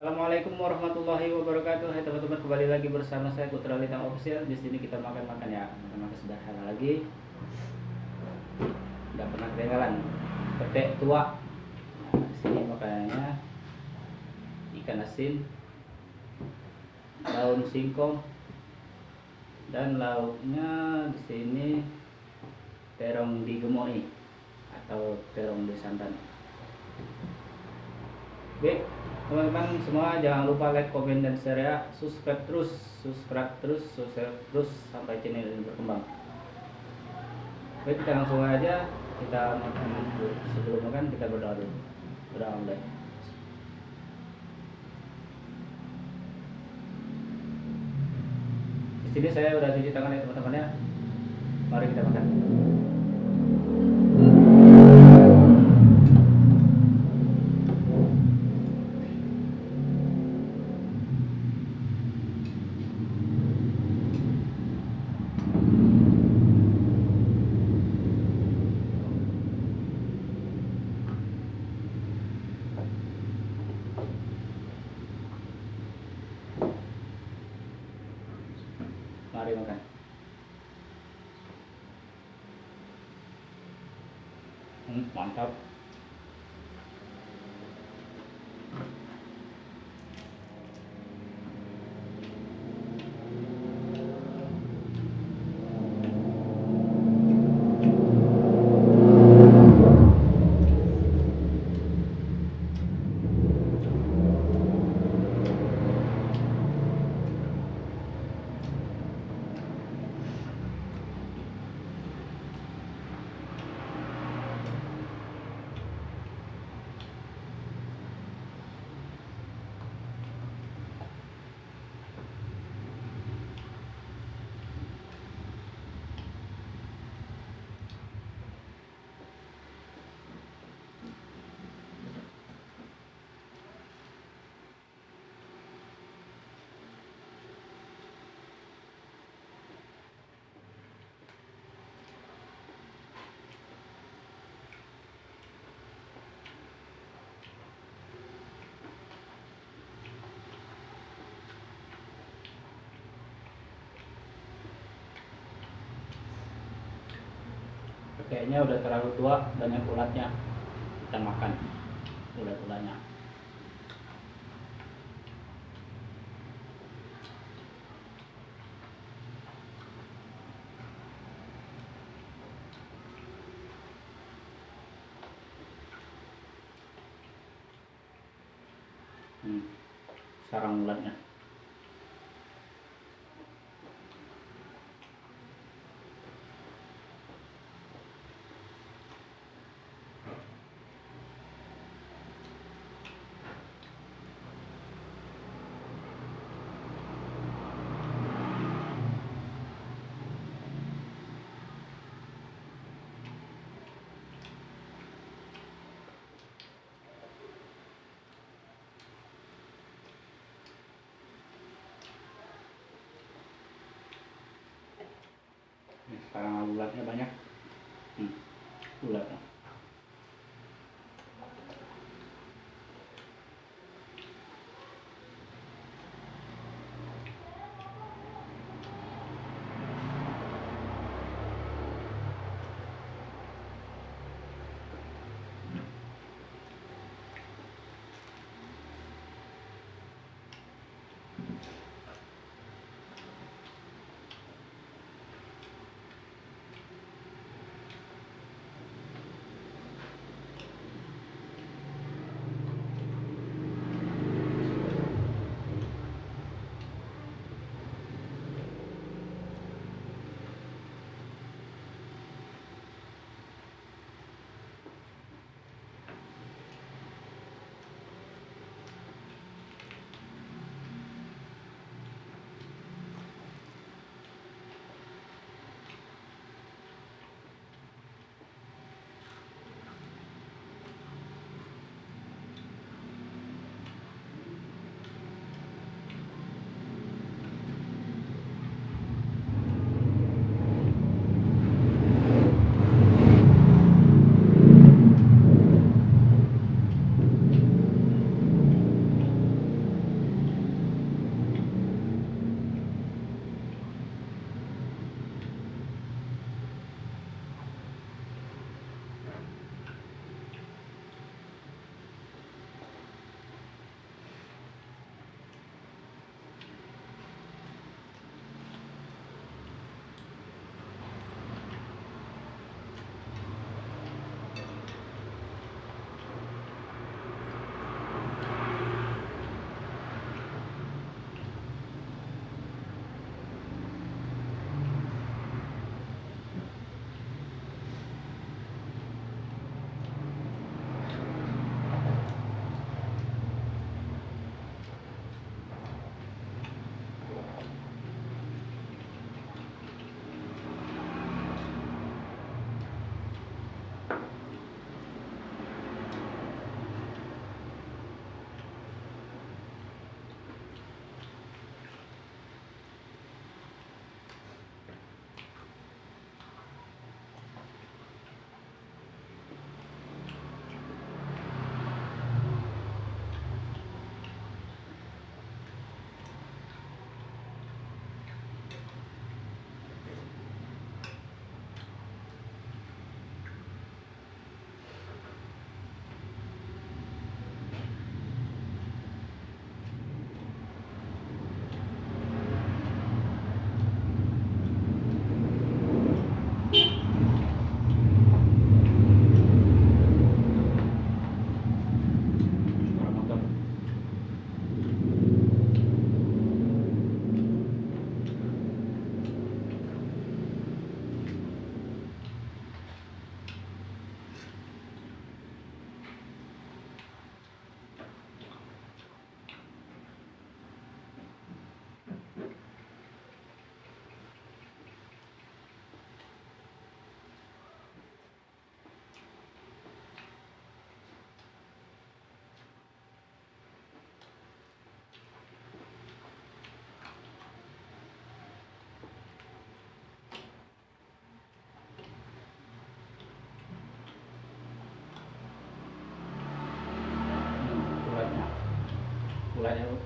Assalamualaikum warahmatullahi wabarakatuh. Hai teman-teman, kembali lagi bersama saya Putra Litang Official. Di sini kita makan-makan ya, makan-makan sederhana lagi. Nggak pernah ketinggalan. Petek tua. Nah, di sini makanannya ikan asin, daun singkong, dan lauknya di sini terong digemoi atau terong di santan. Baik, teman-teman semua jangan lupa like, komen, dan share ya. Subscribe terus sampai channel ini berkembang. Baik, kita langsung aja kita makan dulu. Sebelum makan kita berdoa dulu. Berdoa mulai. Di sini saya udah cuci tangan ya teman-teman ya. Mari kita makan. Mari makan. Mantap. Kayaknya udah terlalu tua, banyak ulatnya. Kita makan ulat-ulatnya. Sarang ulatnya. Sekarang ulatnya banyak. Ulatnya.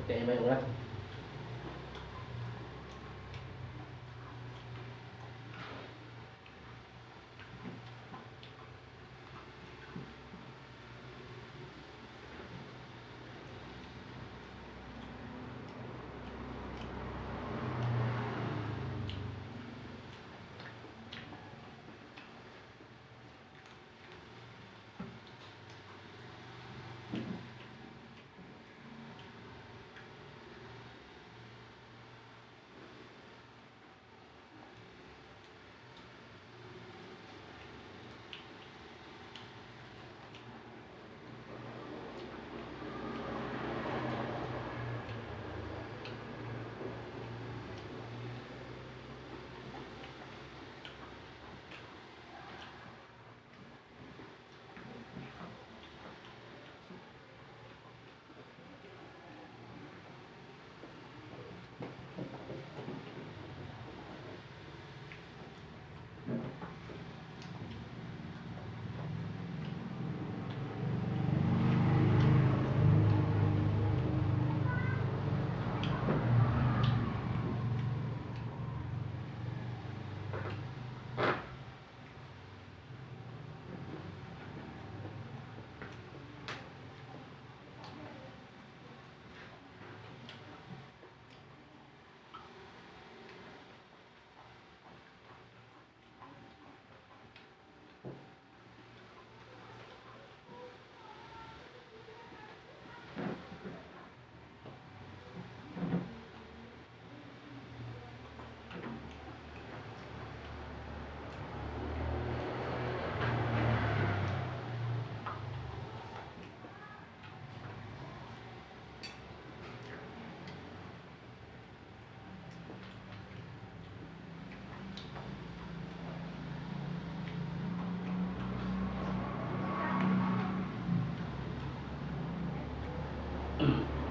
kayaknya banyak banget.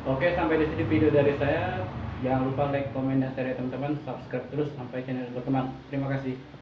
Oke, sampai di sini video dari saya. Jangan lupa like, komen, dan share ya teman-teman. Subscribe terus sampai channel berkembang. Terima kasih.